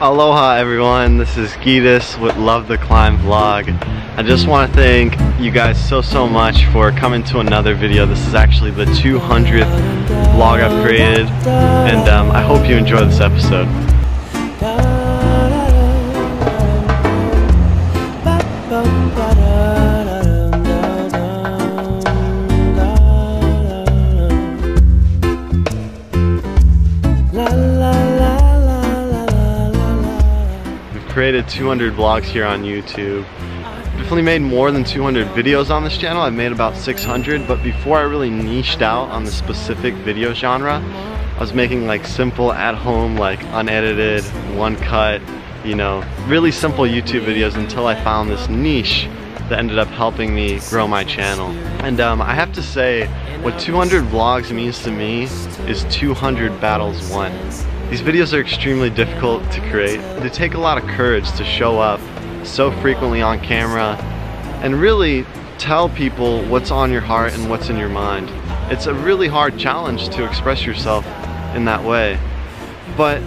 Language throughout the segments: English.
Aloha everyone, this is Gitas with Love the Climb vlog. I just want to thank you guys so much for coming to another video. This is actually the 200th vlog I've created, and I hope you enjoy this episode. Created 200 vlogs here on YouTube. Definitely made more than 200 videos on this channel. I've made about 600, but before I really niched out on the specific video genre, I was making like simple at home, like unedited, one cut, you know, really simple YouTube videos until I found this niche that ended up helping me grow my channel. And I have to say, what 200 vlogs means to me is 200 battles won. These videos are extremely difficult to create. They take a lot of courage to show up so frequently on camera and really tell people what's on your heart and what's in your mind. It's a really hard challenge to express yourself in that way. But,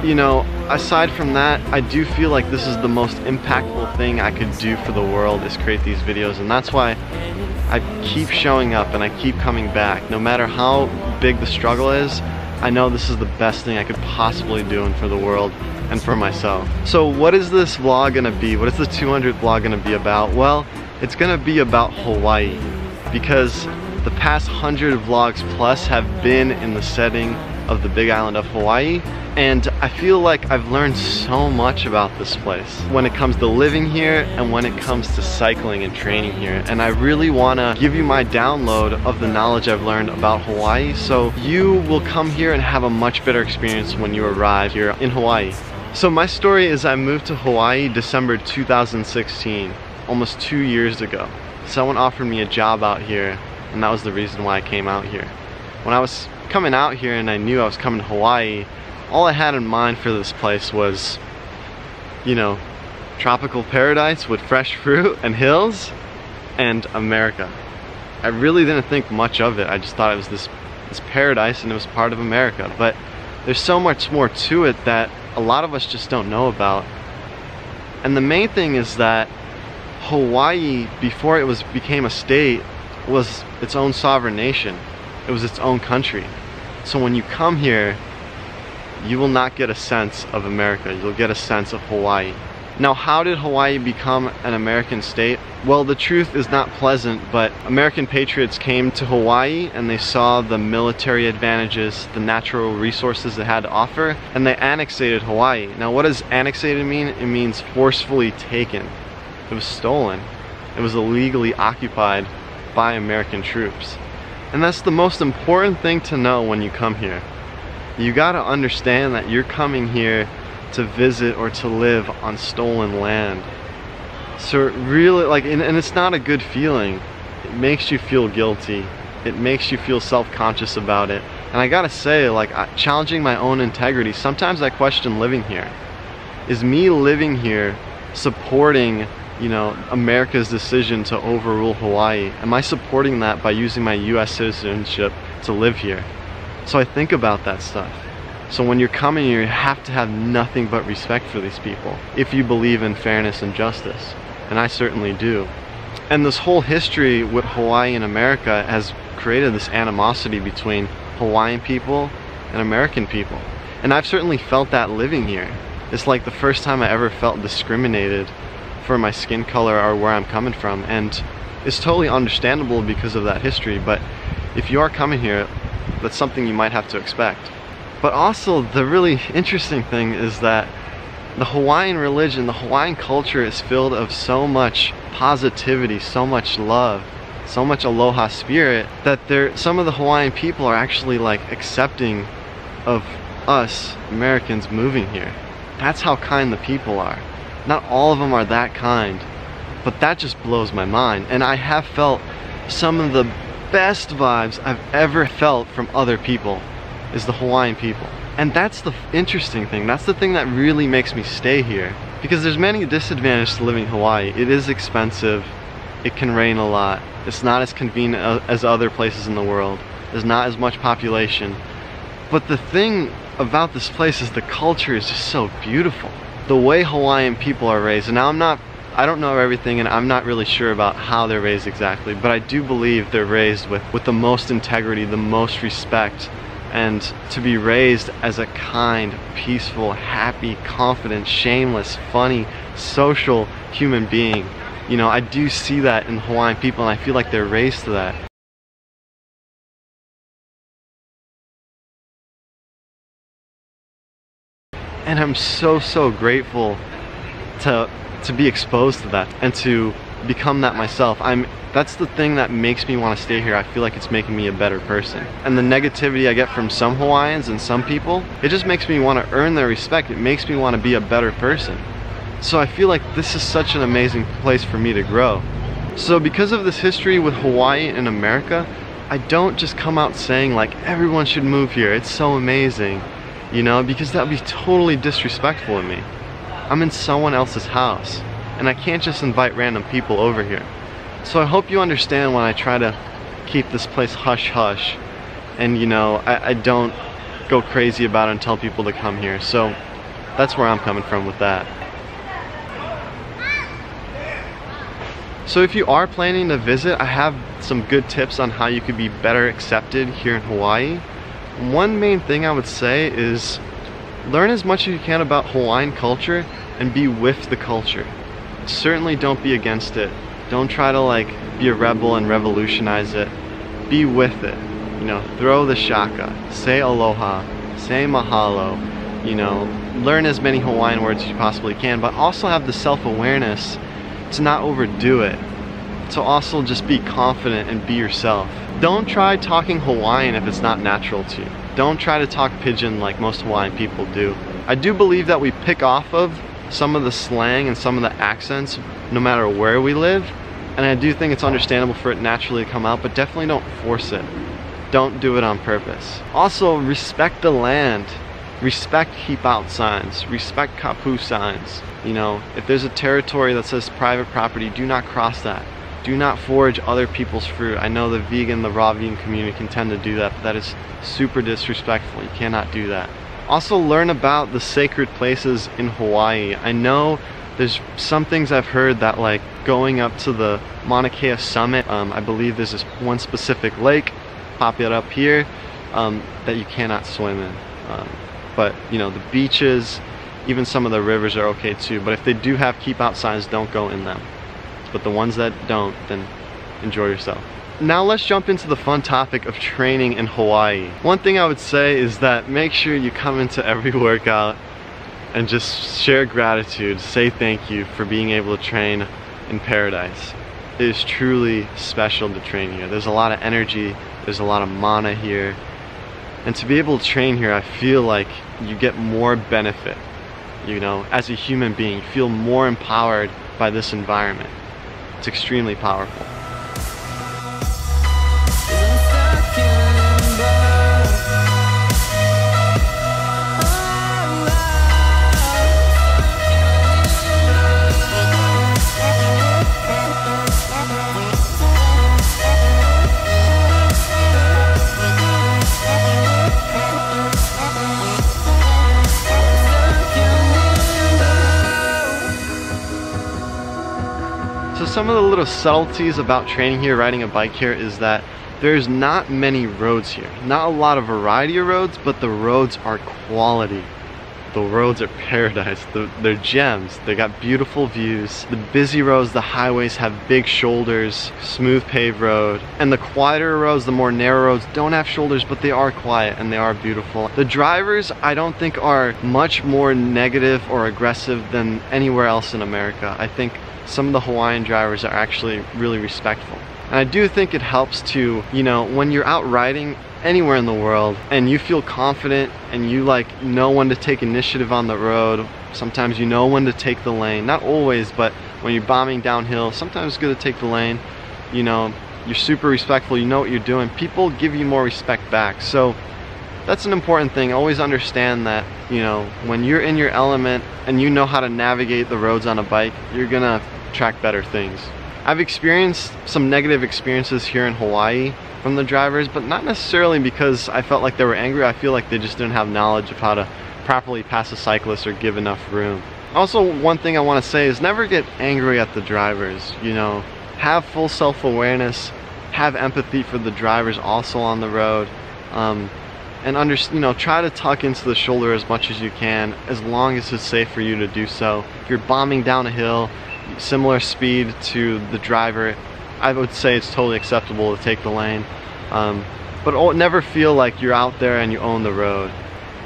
you know, aside from that, I do feel like this is the most impactful thing I could do for the world, is create these videos, and that's why I keep showing up and I keep coming back. No matter how big the struggle is, I know this is the best thing I could possibly do for the world and for myself. So what is this vlog gonna be? What is the 200th vlog gonna be about? Well, it's gonna be about Hawaii, because the past 100 vlogs plus have been in the setting of the big island of Hawaii, and I feel like I've learned so much about this place when it comes to living here and when it comes to cycling and training here. And I really want to give you my download of the knowledge I've learned about Hawaii, so you will come here and have a much better experience when you arrive here in Hawaii. So my story is I moved to Hawaii December 2016, almost 2 years ago. Someone offered me a job out here, and that was the reason why I came out here. When I was coming out here and I knew I was coming to Hawaii, all I had in mind for this place was, you know, tropical paradise with fresh fruit and hills and America. I really didn't think much of it. I just thought it was this paradise and it was part of America. But there's so much more to it that a lot of us just don't know about. And the main thing is that Hawaii, before it became a state, was its own sovereign nation. It was its own country. So when you come here, you will not get a sense of America. You'll get a sense of Hawaii. Now, how did Hawaii become an American state? Well, the truth is not pleasant, but American patriots came to Hawaii and they saw the military advantages, the natural resources it had to offer, and they annexated Hawaii. Now, what does annexated mean? It means forcefully taken. It was stolen. It was illegally occupied by American troops. And that's the most important thing to know when you come here. You gotta understand that you're coming here to visit or to live on stolen land. So really, like, and it's not a good feeling. It makes you feel guilty. It makes you feel self-conscious about it. And I gotta say, like, challenging my own integrity, sometimes I question living here. Is me living here supporting, you know, America's decision to overrule Hawaii? Am I supporting that by using my US citizenship to live here? So I think about that stuff. So when you're coming here, you have to have nothing but respect for these people, if you believe in fairness and justice. And I certainly do. And this whole history with Hawaii and America has created this animosity between Hawaiian people and American people. And I've certainly felt that living here. It's like the first time I ever felt discriminated for my skin color or where I'm coming from. And it's totally understandable because of that history. But if you are coming here, that's something you might have to expect. But also, the really interesting thing is that the Hawaiian religion, the Hawaiian culture is filled of so much positivity, so much love, so much aloha spirit, that some of the Hawaiian people are actually like accepting of us Americans moving here. That's how kind the people are. Not all of them are that kind, but that just blows my mind. And I have felt some of the best vibes I've ever felt from other people is the Hawaiian people. And that's the interesting thing. That's the thing that really makes me stay here. Because there's many disadvantages to living in Hawaii. It is expensive. It can rain a lot. It's not as convenient as other places in the world. There's not as much population. But the thing about this place is the culture is just so beautiful. The way Hawaiian people are raised, and now I don't know everything, and I'm not really sure about how they're raised exactly, but I do believe they're raised with the most integrity, the most respect, and to be raised as a kind, peaceful, happy, confident, shameless, funny, social human being. You know, I do see that in Hawaiian people, and I feel like they're raised to that. And I'm so grateful to be exposed to that and to become that myself. That's the thing that makes me want to stay here. I feel like it's making me a better person. And the negativity I get from some Hawaiians and some people, it just makes me want to earn their respect. It makes me want to be a better person. So I feel like this is such an amazing place for me to grow. So because of this history with Hawaii and America, I don't just come out saying like everyone should move here, it's so amazing, you know, because that would be totally disrespectful of me. I'm in someone else's house, and I can't just invite random people over here. So I hope you understand when I try to keep this place hush-hush, and you know, I don't go crazy about it and tell people to come here. So that's where I'm coming from with that. So if you are planning to visit, I have some good tips on how you could be better accepted here in Hawaii. One main thing I would say is learn as much as you can about Hawaiian culture and be with the culture. Certainly don't be against it. Don't try to like be a rebel and revolutionize it. Be with it. You know, throw the shaka, say aloha, say mahalo, you know, learn as many Hawaiian words as you possibly can, but also have the self-awareness to not overdo it. To also just be confident and be yourself. Don't try talking Hawaiian if it's not natural to you. Don't try to talk pidgin like most Hawaiian people do. I do believe that we pick off of some of the slang and some of the accents no matter where we live, and I do think it's understandable for it naturally to come out, but definitely don't force it. Don't do it on purpose. Also, respect the land. Respect keep out signs. Respect kapu signs. You know, if there's a territory that says private property, do not cross that. Do not forage other people's fruit. I know the vegan, the raw vegan community can tend to do that, but that is super disrespectful. You cannot do that. Also learn about the sacred places in Hawaii. I know there's some things I've heard that like going up to the Mauna Kea summit, I believe there's this one specific lake, pop it up here, that you cannot swim in. But you know, the beaches, even some of the rivers are okay too, but if they do have keep out signs, don't go in them. But the ones that don't, then enjoy yourself. Now let's jump into the fun topic of training in Hawaii. One thing I would say is that make sure you come into every workout and just share gratitude, say thank you for being able to train in paradise. It is truly special to train here. There's a lot of energy, there's a lot of mana here, and to be able to train here, I feel like you get more benefit. You know, as a human being, you feel more empowered by this environment. It's extremely powerful. So some of the little subtleties about training here, riding a bike here, is that there's not many roads here. Not a lot of variety of roads, but the roads are quality. The roads are paradise. They're gems. They got beautiful views. The busy roads, the highways have big shoulders, smooth paved road. And the quieter roads, the more narrow roads, don't have shoulders, but they are quiet and they are beautiful. The drivers, I don't think are much more negative or aggressive than anywhere else in America. I think some of the Hawaiian drivers are actually really respectful. And I do think it helps to, you know, when you're out riding anywhere in the world and you feel confident and you like know when to take initiative on the road, sometimes you know when to take the lane. Not always, but when you're bombing downhill, sometimes it's good to take the lane. You know, you're super respectful, you know what you're doing. People give you more respect back. So that's an important thing. Always understand that, you know, when you're in your element and you know how to navigate the roads on a bike, you're gonna attract better things. I've experienced some negative experiences here in Hawaii from the drivers, but not necessarily because I felt like they were angry. I feel like they just didn't have knowledge of how to properly pass a cyclist or give enough room. Also, one thing I want to say is never get angry at the drivers, you know. Have full self-awareness, have empathy for the drivers also on the road, and try to tuck into the shoulder as much as you can, as long as it's safe for you to do so. If you're bombing down a hill, similar speed to the driver, I would say it's totally acceptable to take the lane, but never feel like you're out there and you own the road.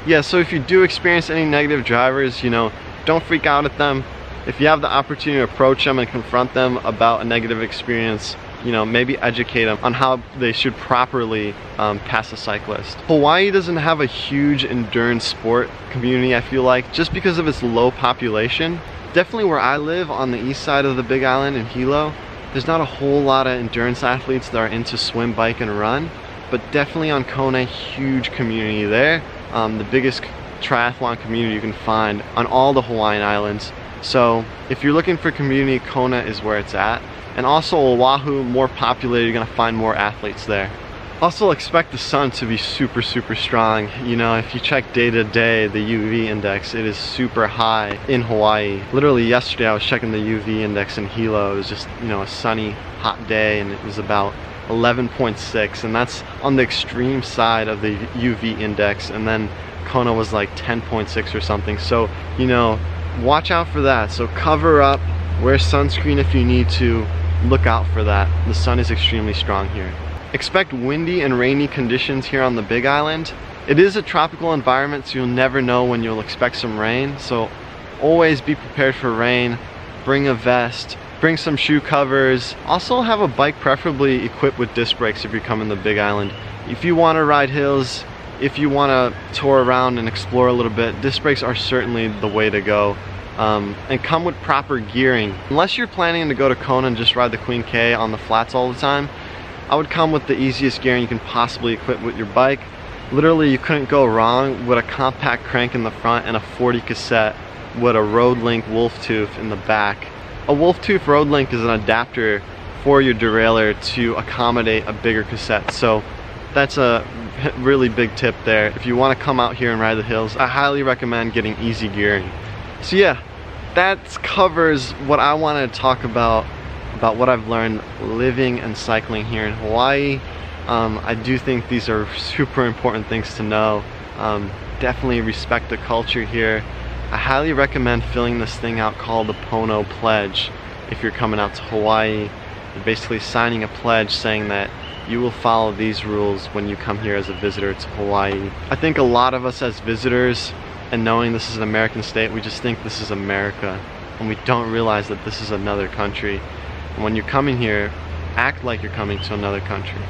Yeah, so if you do experience any negative drivers, you know, don't freak out at them. If you have the opportunity to approach them and confront them about a negative experience, you know, maybe educate them on how they should properly pass a cyclist. Hawaii doesn't have a huge endurance sport community, I feel like, just because of its low population. Definitely where I live on the east side of the Big Island in Hilo, there's not a whole lot of endurance athletes that are into swim, bike, and run, but definitely on Kona, huge community there. The biggest triathlon community you can find on all the Hawaiian Islands. So if you're looking for community, Kona is where it's at. And also Oahu, more populated, you're gonna find more athletes there. Also expect the sun to be super strong. You know, if you check day to day, the UV index, it is super high in Hawaii. Literally yesterday I was checking the UV index in Hilo. It was just, you know, a sunny, hot day, and it was about 11.6, and that's on the extreme side of the UV index, and then Kona was like 10.6 or something. So, you know, watch out for that. So cover up, wear sunscreen if you need to, look out for that. The sun is extremely strong here. Expect windy and rainy conditions here on the Big Island. It is a tropical environment, so you'll never know when you'll expect some rain. So always be prepared for rain. Bring a vest, bring some shoe covers. Also have a bike preferably equipped with disc brakes if you're coming to the Big Island. If you want to ride hills, if you want to tour around and explore a little bit, disc brakes are certainly the way to go. And come with proper gearing. Unless you're planning to go to Kona and just ride the Queen K on the flats all the time, I would come with the easiest gearing you can possibly equip with your bike. Literally, you couldn't go wrong with a compact crank in the front and a 40 cassette with a Road Link Wolf Tooth in the back. A Wolf Tooth Road Link is an adapter for your derailleur to accommodate a bigger cassette. So that's a really big tip there. If you want to come out here and ride the hills, I highly recommend getting easy gearing. So yeah, that covers what I wanted to talk about what I've learned living and cycling here in Hawaii. I do think these are super important things to know. Definitely respect the culture here. I highly recommend filling this thing out called the Pono Pledge if you're coming out to Hawaii. You're basically signing a pledge saying that you will follow these rules when you come here as a visitor to Hawaii. I think a lot of us as visitors, and knowing this is an American state, we just think this is America, and we don't realize that this is another country. And when you're coming here, act like you're coming to another country.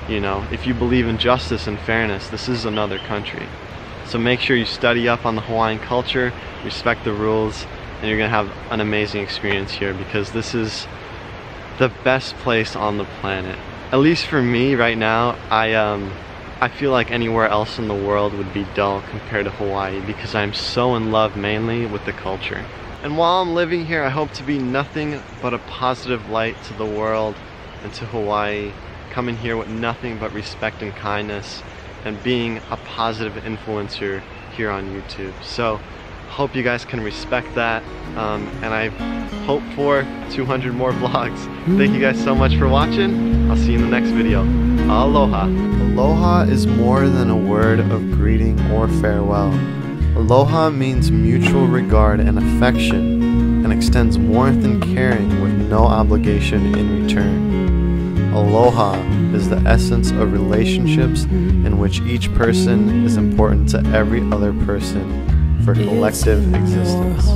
You know, if you believe in justice and fairness, this is another country. So make sure you study up on the Hawaiian culture, respect the rules, and you're gonna have an amazing experience here, because this is the best place on the planet. At least for me right now, I feel like anywhere else in the world would be dull compared to Hawaii, because I'm so in love mainly with the culture. And while I'm living here, I hope to be nothing but a positive light to the world and to Hawaii, coming here with nothing but respect and kindness, and being a positive influencer here on YouTube. So hope you guys can respect that, and I hope for 200 more vlogs. Thank you guys so much for watching. I'll see you in the next video. Aloha. Aloha is more than a word of greeting or farewell. Aloha means mutual regard and affection, and extends warmth and caring with no obligation in return. Aloha is the essence of relationships in which each person is important to every other person for collective existence.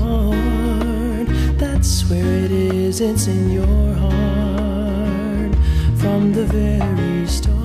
That's where it is, it's in your heart from the very start.